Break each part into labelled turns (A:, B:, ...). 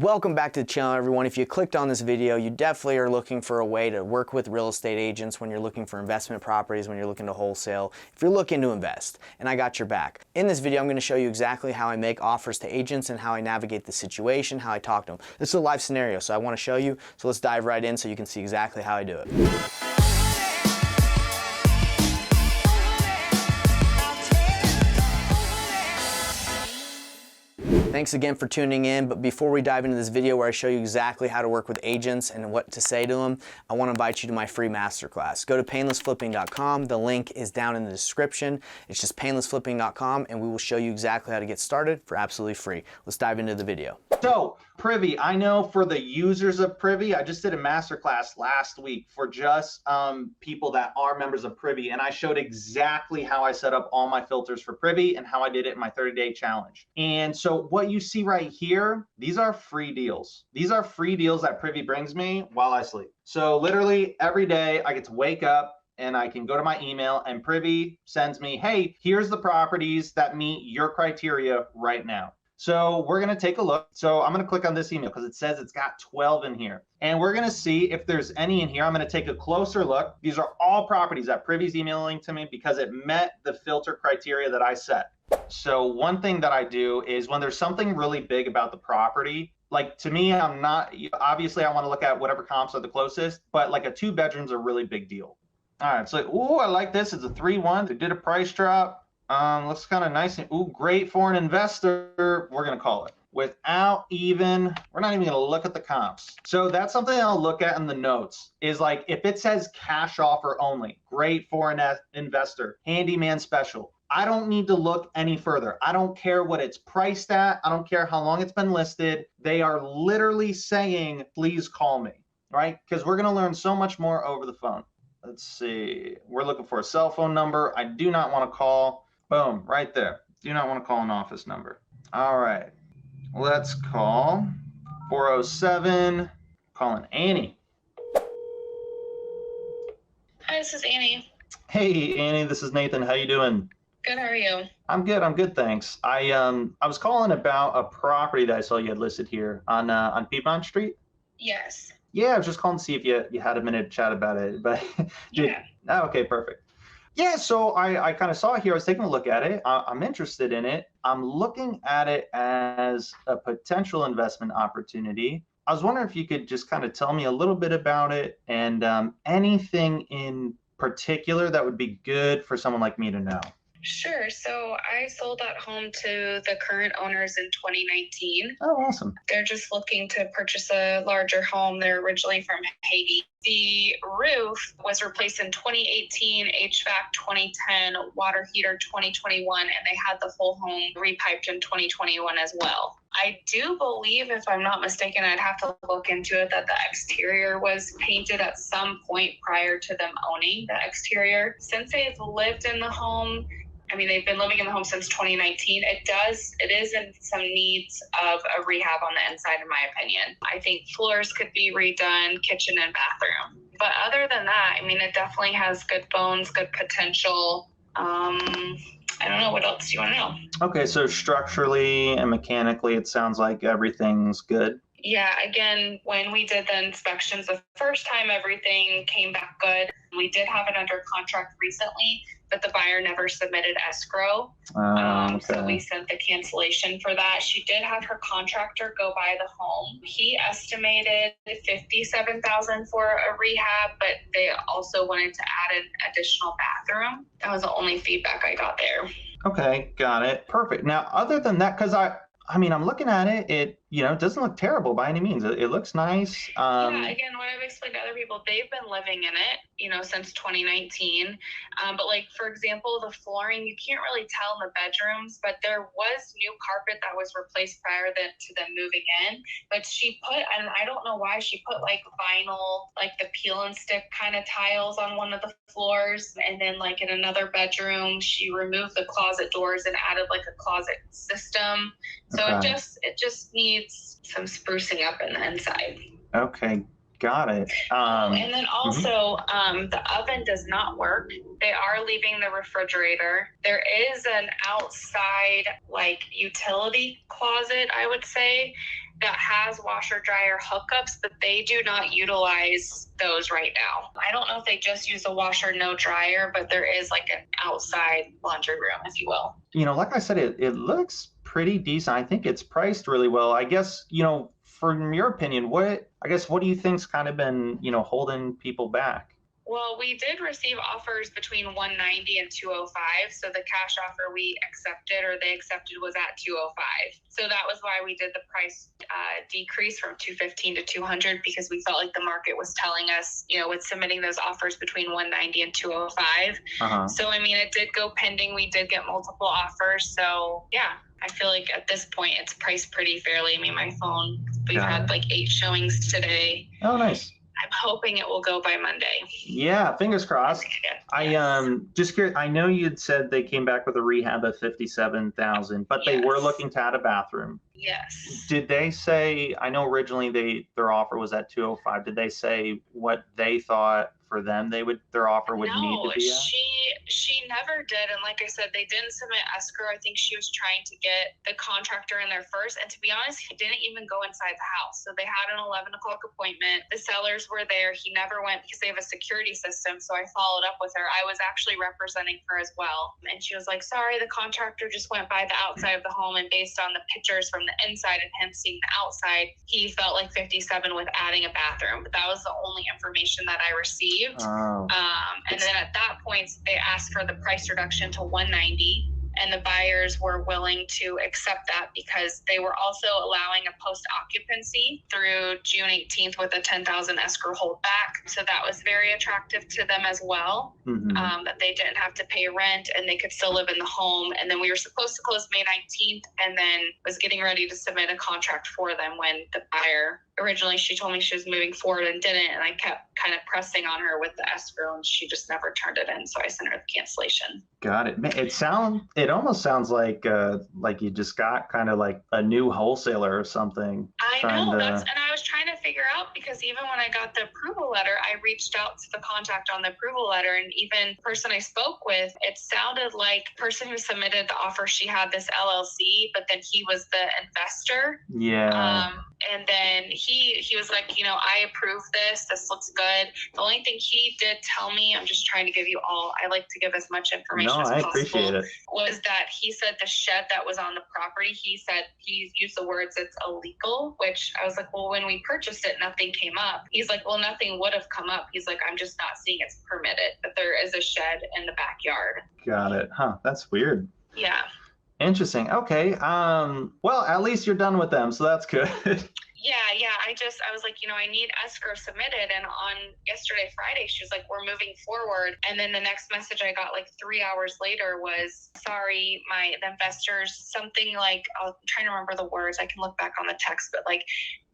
A: Welcome back to the channel, everyone. If you clicked on this video, you definitely are looking for a way to work with real estate agents when you're looking for investment properties, when you're looking to wholesale, if you're looking to invest, and I got your back. In this video, I'm going to show you exactly how I make offers to agents and how I navigate the situation, how I talk to them. This is a live scenario, so I want to show you. So let's dive right in so you can see exactly how I do it. Thanks again for tuning in, but before we dive into this video where I show you exactly how to work with agents and what to say to them, I want to invite you to my free masterclass. Go to painlessflipping.com. The link is down in the description. It's just painlessflipping.com, and we will show you exactly how to get started for absolutely free. Let's dive into the video.
B: So, Privy, I know for the users of Privy, I just did a masterclass last week for just people that are members of Privy, and I showed exactly how I set up all my filters for Privy and how I did it in my 30-day challenge. And so what you see right here, these are free deals. These are free deals that Privy brings me while I sleep. So literally every day I get to wake up and I can go to my email and Privy sends me, hey, here's the properties that meet your criteria right now. So we're going to take a look. So I'm going to click on this email because it says it's got 12 in here. And we're going to see if there's any in here. I'm going to take a closer look. These are all properties that Privy's emailing to me because it met the filter criteria that I set. So one thing that I do is when there's something really big about the property, like to me, I'm not, obviously I want to look at whatever comps are the closest, but like a 2 bedroom's a really big deal. All right. So, ooh, I like this. It's a 3-1. They did a price drop. Looks kind of nice. Ooh, great for an investor. We're going to call it we're not even going to look at the comps. So that's something I'll look at in the notes is like, if it says cash offer only, great for an investor, handyman special. I don't need to look any further. I don't care what it's priced at. I don't care how long it's been listed. They are literally saying, please call me, right? Because we're going to learn so much more over the phone. Let's see. We're looking for a cell phone number. I do not want to call. Boom, right there. Do not want to call an office number. All right. Let's call 407, calling Annie.
C: Hi, this is Annie.
B: Hey, Annie, this is Nathan. How you doing?
C: Good, how are you?
B: I'm good, thanks. I was calling about a property that I saw you had listed here on Piedmont Street.
C: Yes.
B: Yeah, I was just calling to see if you had a minute to chat about it. But
C: Yeah.
B: Oh, okay, perfect. Yeah, so I kind of saw it here. I was taking a look at it. I'm interested in it. I'm looking at it as a potential investment opportunity. I was wondering if you could just kind of tell me a little bit about it and anything in particular that would be good for someone like me to know.
C: Sure. So I sold that home to the current owners in 2019.
B: Oh, awesome.
C: They're just looking to purchase a larger home. They're originally from Haiti. The roof was replaced in 2018, HVAC 2010, water heater 2021, and they had the whole home repiped in 2021 as well. I do believe, if I'm not mistaken, I'd have to look into it, that the exterior was painted at some point prior to them owning the exterior. Since they've lived in the home, I mean, they've been living in the home since 2019. It is in some needs of a rehab on the inside, in my opinion. I think floors could be redone, kitchen and bathroom. But other than that, I mean, it definitely has good bones, good potential. I don't know. What else do you want to know?
B: Okay, so structurally and mechanically, it sounds like everything's good.
C: Yeah, again, when we did the inspections the first time, everything came back good. We did have it under contract recently, but the buyer never submitted escrow.
B: Okay.
C: So we sent the cancellation for that. She did have her contractor go by the home. He estimated $57,000 for a rehab, but they also wanted to add an additional bathroom. That was the only feedback I got there.
B: Okay, got it. Perfect. Now, other than that, because I mean, I'm looking at it, it doesn't look terrible by any means. It looks nice.
C: Yeah, again, what I've explained to other people, they've been living in it, since 2019. But like, for example, the flooring, you can't really tell in the bedrooms, but there was new carpet that was replaced prior to them moving in. But she put, and I don't know why, she put like vinyl, like the peel and stick kind of tiles on one of the floors. And then like in another bedroom, she removed the closet doors and added like a closet system. So
B: Okay.
C: it just needs some sprucing up in the inside.
B: Okay, got it.
C: And then also, the oven does not work. They are leaving the refrigerator. There is an outside like utility closet, I would say. that has washer dryer hookups, but they do not utilize those right now. I don't know if they just use a washer, no dryer, but there is like an outside laundry room, if you will.
B: Like I said, it looks pretty decent. I think it's priced really well. I guess, from your opinion, what do you think's kind of been, holding people back?
C: Well, we did receive offers between 190 and 205. So the cash offer we accepted, or they accepted, was at 205. So that was why we did the price decrease from 215 to 200, because we felt like the market was telling us, with submitting those offers between 190 and 205. So, it did go pending. We did get multiple offers. So, yeah. I feel like at this point it's priced pretty fairly. My phone, we've had like 8 showings today.
B: Oh, nice.
C: I'm hoping it will go by Monday.
B: Yeah, fingers crossed.
C: Yes.
B: Just curious. I know you'd said they came back with a rehab of $57,000, but they were looking to add a bathroom.
C: Yes.
B: Did they say? I know originally their offer was at 205. Did they say what they thought for them their offer would need to be at?
C: She never did. And like I said, they didn't submit escrow. I think she was trying to get the contractor in there first. And to be honest, he didn't even go inside the house. So they had an 11 o'clock appointment. The sellers were there. He never went because they have a security system. So I followed up with her. I was actually representing her as well. And she was like, sorry, the contractor just went by the outside of the home. And based on the pictures from the inside and him seeing the outside, he felt like 57 with adding a bathroom. But that was the only information that I received.
B: Oh.
C: And then at that point, they asked for the price reduction to 190, and the buyers were willing to accept that because they were also allowing a post occupancy through June 18th with a 10,000 escrow holdback. So that was very attractive to them as well, that they didn't have to pay rent and they could still live in the home. And then we were supposed to close May 19th, and then was getting ready to submit a contract for them when the buyer, originally she told me she was moving forward and didn't, and I kept kind of pressing on her with the escrow and she just never turned it in, so I sent her the cancellation.
B: Got it. It almost sounds like you just got kind of like a new wholesaler or something.
C: I know, and I was trying to figure out, because even when I got the approval letter, I reached out to the contact on the approval letter, and even the person I spoke with, it sounded like the person who submitted the offer, she had this LLC, but then he was the investor.
B: Yeah.
C: And then he was like, I approve this. This looks good. The only thing he did tell me, I'm just trying to give you all, I like to give as much information as possible.
B: Appreciate it.
C: Was that he said the shed that was on the property, he said he used the words it's illegal, which I was like, well, when we purchased it, nothing came up. He's like, well, nothing would have come up. He's like, I'm just not seeing it's permitted, but there is a shed in the backyard.
B: Got it. Huh. That's weird.
C: Yeah.
B: Interesting. Okay. Well, at least you're done with them, so that's good.
C: Yeah. I was like, I need escrow submitted. And on yesterday, Friday, she was like, we're moving forward. And then the next message I got like 3 hours later was, sorry, the investors, something like, I'm trying to remember the words. I can look back on the text, but like,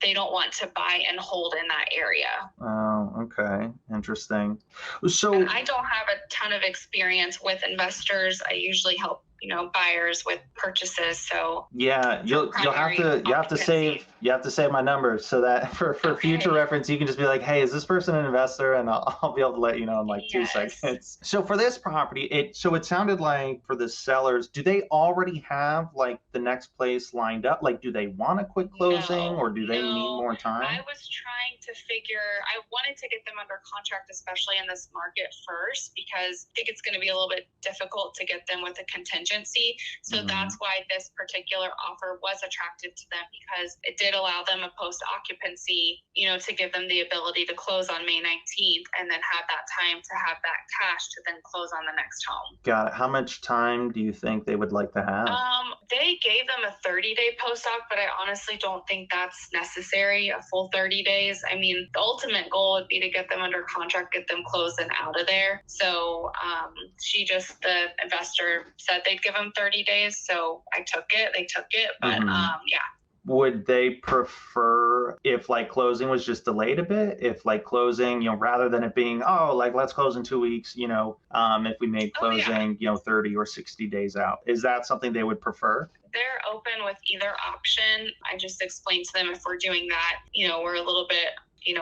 C: they don't want to buy and hold in that area.
B: Oh, okay. Interesting. So
C: and I don't have a ton of experience with investors. I usually help buyers with purchases. So
B: yeah, you'll have to save my number so that for future reference, you can just be like, hey, is this person an investor? And I'll be able to let you know in like 2 seconds. So for this property, it sounded like for the sellers, do they already have like the next place lined up? Like, do they want a quick closing or do they need more time?
C: I was trying to I wanted to get them under contract, especially in this market first, because I think it's going to be a little bit difficult to get them with a contingency. So that's why this particular offer was attractive to them, because it did allow them a post occupancy, to give them the ability to close on May 19th and then have that time to have that cash to then close on the next home.
B: Got it. How much time do you think they would like to have?
C: They gave them a 30-day post-op, but I honestly don't think that's necessary, a full 30 days. The ultimate goal would be to get them under contract, get them closed and out of there. So the investor said they'd give them 30 days. So I took it. They took it. But yeah.
B: Would they prefer if like closing was just delayed a bit? If like closing, rather than it being, let's close in 2 weeks, if we made closing, 30 or 60 days out, is that something they would prefer?
C: They're open with either option. I just explained to them, if we're doing that, we're a little bit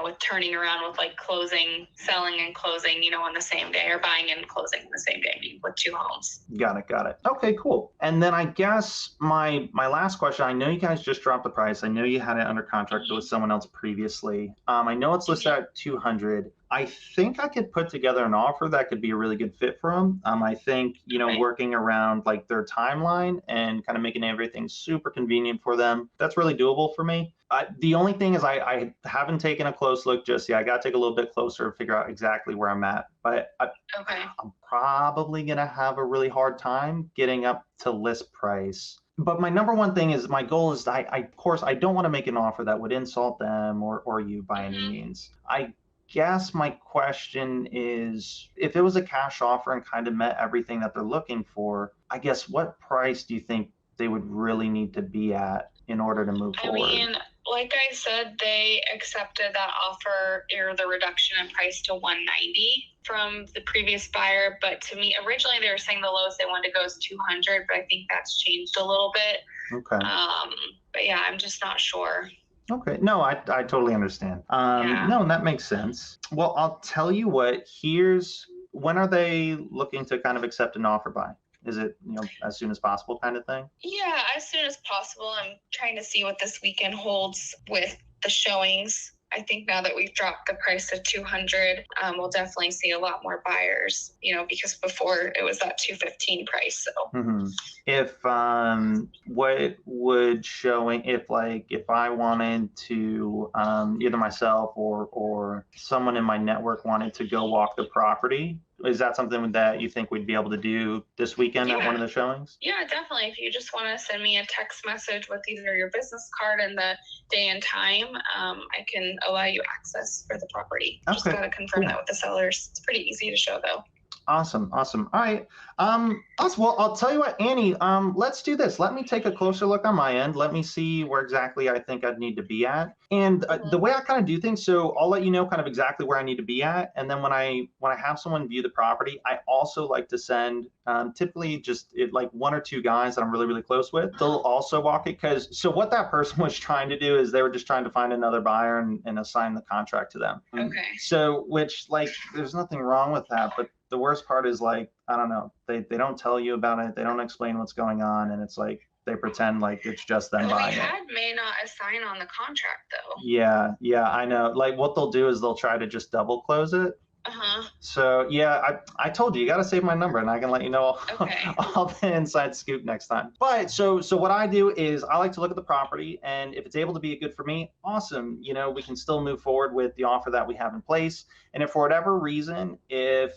C: with turning around with like closing, selling and closing, on the same day, or buying and closing the same day with 2 homes.
B: Got it. Okay, cool. And then I guess my last question, I know you guys just dropped the price. I know you had it under contract with someone else previously. I know it's listed at 200. I think I could put together an offer that could be a really good fit for them. I think, working around like their timeline and kind of making everything super convenient for them, that's really doable for me. The only thing is I haven't taken a close look just yet. I got to take a little bit closer to figure out exactly where I'm at. But I'm probably going to have a really hard time getting up to list price. But my number one thing is, my goal is, of course, I don't want to make an offer that would insult them or you by any means. I guess my question is, if it was a cash offer and kind of met everything that they're looking for, I guess what price do you think they would really need to be at in order to move forward?
C: I mean, like I said, they accepted that offer, or the reduction in price, to 190 from the previous buyer. But to me, originally they were saying the lowest they wanted to go is 200, but I think that's changed a little bit.
B: Okay.
C: But yeah, I'm just not sure.
B: Okay. No, I totally understand. No, that makes sense. Well, I'll tell you what, when are they looking to kind of accept an offer by? Is it, as soon as possible kind of thing?
C: Yeah, as soon as possible. I'm trying to see what this weekend holds with the showings. I think now that we've dropped the price to 200, we'll definitely see a lot more buyers, because before it was that 215 price. So
B: if what would showing, if I wanted to, either myself or someone in my network wanted to go walk the property, is that something that you think we'd be able to do this weekend at one of the showings?
C: Yeah, definitely. If you just want to send me a text message with either your business card and the day and time, I can allow you access for the property. Just got to confirm that with the sellers. It's pretty easy to show, though.
B: Awesome. All right. Awesome. Well, I'll tell you what, Annie, let's do this. Let me take a closer look on my end. Let me see where exactly I think I'd need to be at. And the way I kind of do things, so I'll let you know kind of exactly where I need to be at. And then when I have someone view the property, I also like to send typically just like 1 or 2 guys that I'm really, really close with. They'll also walk it, so what that person was trying to do is they were just trying to find another buyer and assign the contract to them.
C: Okay.
B: So, which, like, there's nothing wrong with that, but the worst part is, like, I don't know, they don't tell you about it, they don't explain what's going on, and it's like they pretend like it's just them buying it.
C: May not assign on the contract, though.
B: Yeah, I know. Like, what they'll do is they'll try to just double close it. So yeah, I told you, you got to save my number, and I can let you know all the inside scoop next time. But so what I do is I like to look at the property, and if it's able to be a good for me, awesome. We can still move forward with the offer that we have in place. And if for whatever reason, if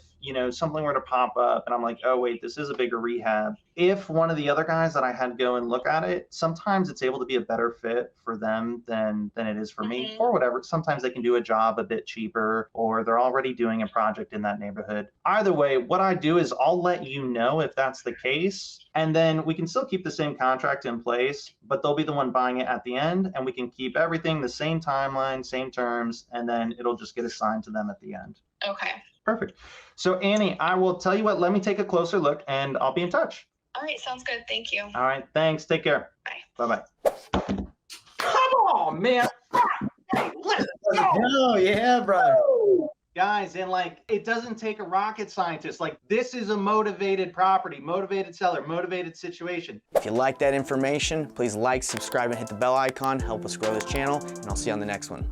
B: something were to pop up and I'm like, oh wait, this is a bigger rehab, if one of the other guys that I had go and look at it, sometimes it's able to be a better fit for them than it is for me, or whatever. Sometimes they can do a job a bit cheaper, or they're already doing a project in that neighborhood. Either way, what I do is I'll let you know if that's the case, and then we can still keep the same contract in place, but they'll be the one buying it at the end, and we can keep everything the same timeline, same terms, and then it'll just get assigned to them at the end.
C: Okay.
B: Perfect. So Annie, I will tell you what, let me take a closer look, and I'll be in touch.
C: All right, sounds good. Thank you.
B: All right, thanks. Take care.
C: Bye.
B: Bye-bye.
D: Come on, man. Hey, let's go.
A: Oh, yeah, brother.
B: Guys, and like, it doesn't take a rocket scientist. Like, this is a motivated property, motivated seller, motivated situation.
A: If you like that information, please like, subscribe, and hit the bell icon. Help us grow this channel, and I'll see you on the next one.